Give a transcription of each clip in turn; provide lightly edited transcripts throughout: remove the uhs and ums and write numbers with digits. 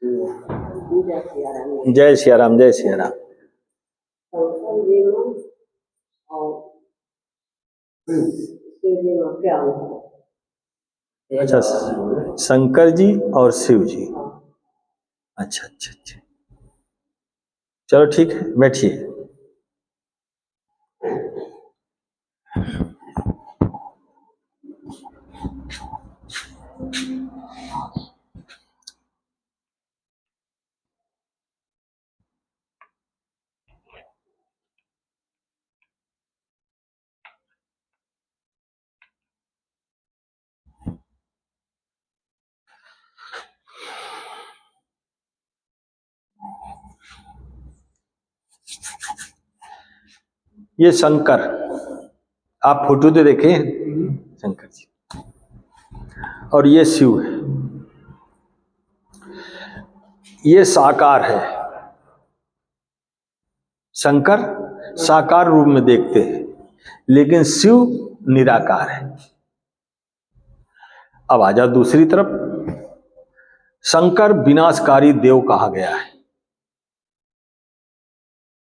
जय सिया राम, जय सिया राम। अच्छा, शंकर जी और शिव जी। अच्छा अच्छा अच्छा, चलो ठीक है, बैठिए। ये शंकर, आप फोटो तो देखे शंकर जी, और ये शिव है। ये साकार है। शंकर साकार रूप में देखते हैं, लेकिन शिव निराकार है। अब आ जाओ दूसरी तरफ। शंकर विनाशकारी देव कहा गया है।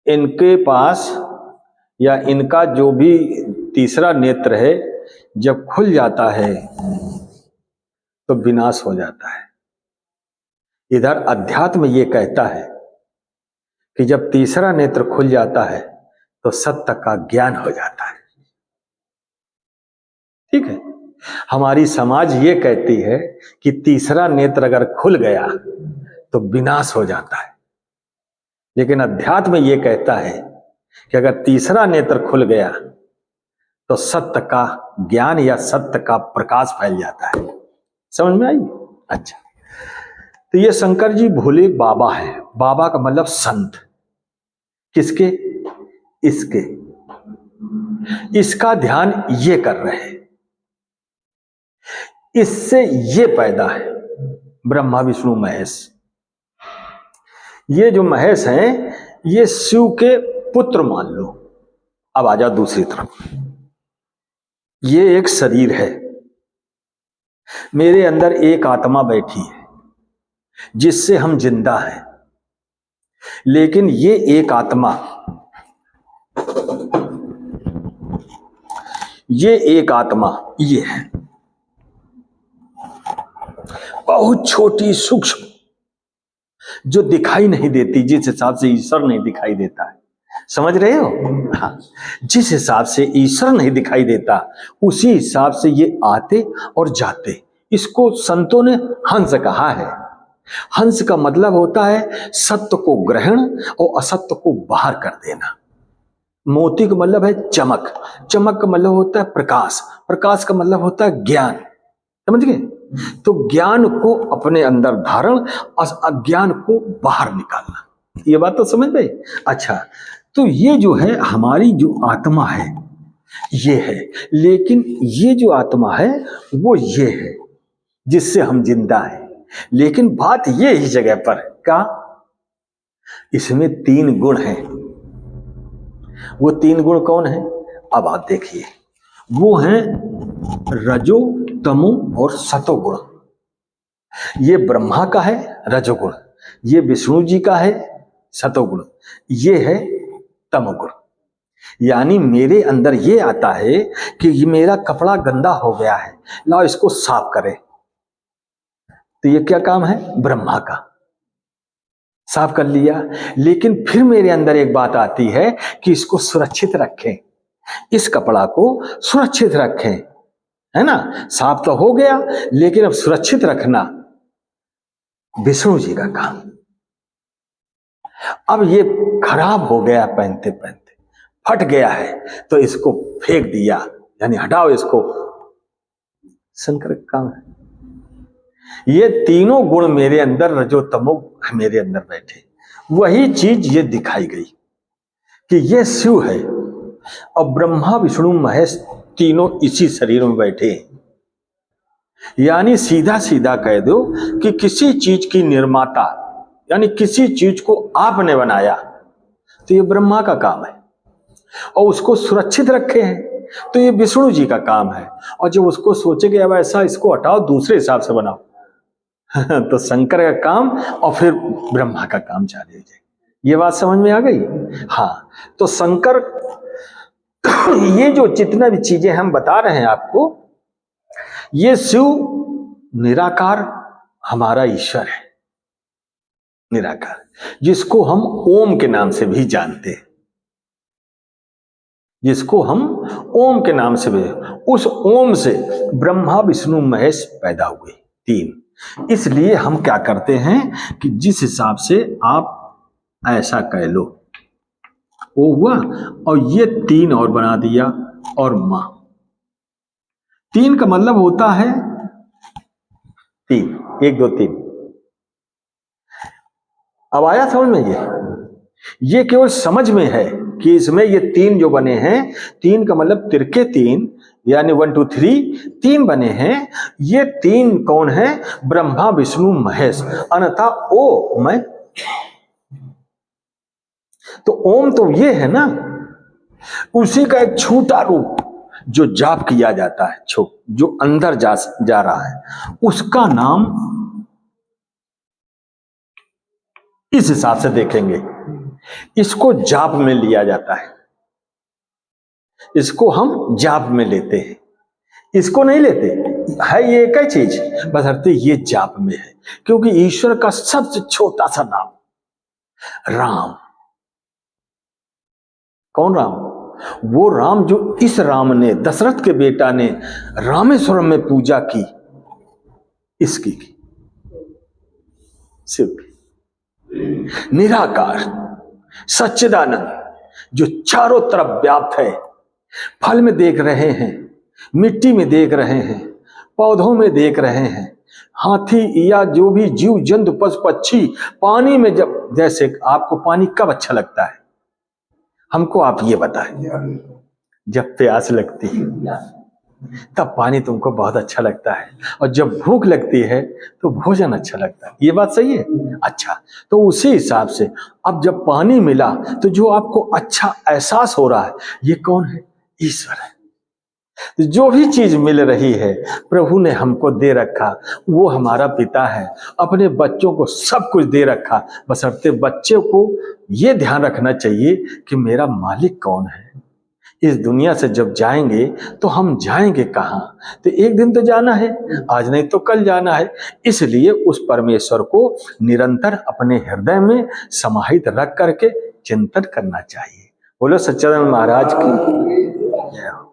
इनके पास या इनका जो भी तीसरा नेत्र है, जब खुल जाता है तो विनाश हो जाता है। इधर अध्यात्म ये कहता है कि जब तीसरा नेत्र खुल जाता है तो सत्य का ज्ञान हो जाता है। ठीक है, हमारी समाज ये कहती है कि तीसरा नेत्र अगर खुल गया तो विनाश हो जाता है, लेकिन अध्यात्म ये कहता है कि अगर तीसरा नेत्र खुल गया तो सत्य का ज्ञान या सत्य का प्रकाश फैल जाता है। समझ में आई? अच्छा, तो ये शंकर जी भोले बाबा है। बाबा का मतलब संत। किसके? इसके। इसका ध्यान ये कर रहे हैं, इससे ये पैदा है ब्रह्मा विष्णु महेश। ये जो महेश हैं ये शिव के पुत्र मान लो। अब आ जाओ दूसरी तरफ। ये एक शरीर है, मेरे अंदर एक आत्मा बैठी है जिससे हम जिंदा हैं, लेकिन ये एक आत्मा, ये एक आत्मा ये है, बहुत छोटी सूक्ष्म, जो दिखाई नहीं देती। जिस हिसाब से ईश्वर नहीं दिखाई देता है, समझ रहे हो? हाँ, जिस हिसाब से ईश्वर नहीं दिखाई देता उसी हिसाब से ये आते और जाते। इसको संतों ने हंस कहा है। हंस का मतलब होता है सत्य को ग्रहण और असत्य को बाहर कर देना। मोती का मतलब है चमक, चमक का मतलब होता है प्रकाश, प्रकाश का मतलब होता है ज्ञान। समझ गए? तो ज्ञान को अपने अंदर धारण, अज्ञान को बाहर निकालना। ये बात तो समझ गए? अच्छा, तो ये जो है हमारी जो आत्मा है ये है, लेकिन ये जो आत्मा है वो ये है जिससे हम जिंदा हैं। लेकिन बात ये इस जगह पर क्या, इसमें तीन गुण हैं। वो तीन गुण कौन है? अब आप देखिए, वो हैं रजो तमो और सतोगुण। ये ब्रह्मा का है रजोगुण, ये विष्णु जी का है सतोगुण, ये है तमोगुण। यानी मेरे अंदर ये आता है कि ये मेरा कपड़ा गंदा हो गया है, लाओ इसको साफ करें। तो ये क्या काम है? ब्रह्मा का। साफ कर लिया, लेकिन फिर मेरे अंदर एक बात आती है कि इसको सुरक्षित रखें, इस कपड़ा को सुरक्षित रखें, है ना? साफ तो हो गया, लेकिन अब सुरक्षित रखना विष्णु जी का काम। अब ये खराब हो गया, पहनते पहनते फट गया है, तो इसको फेंक दिया, यानी हटाओ इसको। शंकर का काम है। ये तीनों गुण मेरे अंदर, रजो तमो मेरे अंदर बैठे, वही चीज ये दिखाई गई कि ये शिव है और ब्रह्मा विष्णु महेश तीनों इसी शरीर में बैठे। यानी सीधा सीधा कह दो कि किसी चीज की निर्माता, यानी किसी चीज को आपने बनाया तो ये ब्रह्मा का काम है, और उसको सुरक्षित रखे हैं तो ये विष्णु जी का काम है। और जब उसको सोचे कि अब ऐसा इसको हटाओ, दूसरे हिसाब से बनाओ, तो शंकर का काम और फिर ब्रह्मा का काम चालू हो जाए। ये बात समझ में आ गई? हाँ, तो शंकर ये जो जितना भी चीजें हम बता रहे हैं आपको, ये शिव निराकार हमारा ईश्वर है, निराकार, जिसको हम ओम के नाम से भी जानते हैं, जिसको हम ओम के नाम से भी, उस ओम से ब्रह्मा विष्णु महेश पैदा हुए तीन। इसलिए हम क्या करते हैं कि जिस हिसाब से आप ऐसा कह लो वो हुआ, और ये तीन और बना दिया, और मां, तीन का मतलब होता है तीन, 1 2 3। अब आया समझ में? ये केवल समझ में है कि इसमें ये तीन जो बने हैं, तीन का मतलब तिरके तीन, यानी 1 2 3 तीन बने हैं। ये तीन कौन है? ब्रह्मा विष्णु महेश, अन्यथा ओ मैं। तो ओम तो ये है ना, उसी का एक छोटा रूप जो जाप किया जाता है, जो अंदर जा रहा है, उसका नाम इस हिसाब से देखेंगे, इसको जाप में लिया जाता है, इसको हम जाप में लेते हैं, इसको नहीं लेते है। ये एक ही चीज, बशर्ते ये जाप में है, क्योंकि ईश्वर का सबसे छोटा सा नाम राम। कौन राम? वो राम जो इस राम ने, दशरथ के बेटा ने रामेश्वरम में पूजा की, इसकी की, शिव की। निराकार सच्चिदानंद जो चारों तरफ व्याप्त है, फल में देख रहे हैं, मिट्टी में देख रहे हैं, पौधों में देख रहे हैं, हाथी या जो भी जीव जंतु पशु पक्षी पानी में, जब जैसे आपको पानी कब अच्छा लगता है? हमको आप ये बताएं। जब प्यास लगती है तब पानी तुमको बहुत अच्छा लगता है, और जब भूख लगती है तो भोजन अच्छा लगता है। ये बात सही है? अच्छा, तो उसी हिसाब से अब जब पानी मिला तो जो आपको अच्छा एहसास हो रहा है, ये कौन है? ईश्वर है। तो जो भी चीज मिल रही है प्रभु ने हमको दे रखा, वो हमारा पिता है। अपने बच्चों को सब कुछ दे रखा, बशर्ते बच्चे को ये ध्यान रखना चाहिए कि मेरा मालिक कौन है। इस दुनिया से जब जाएंगे तो हम जाएंगे कहाँ? तो एक दिन तो जाना है, आज नहीं तो कल जाना है। इसलिए उस परमेश्वर को निरंतर अपने हृदय में समाहित रख करके चिंतन करना चाहिए। बोलो सच्चिदानंद महाराज की जय हो।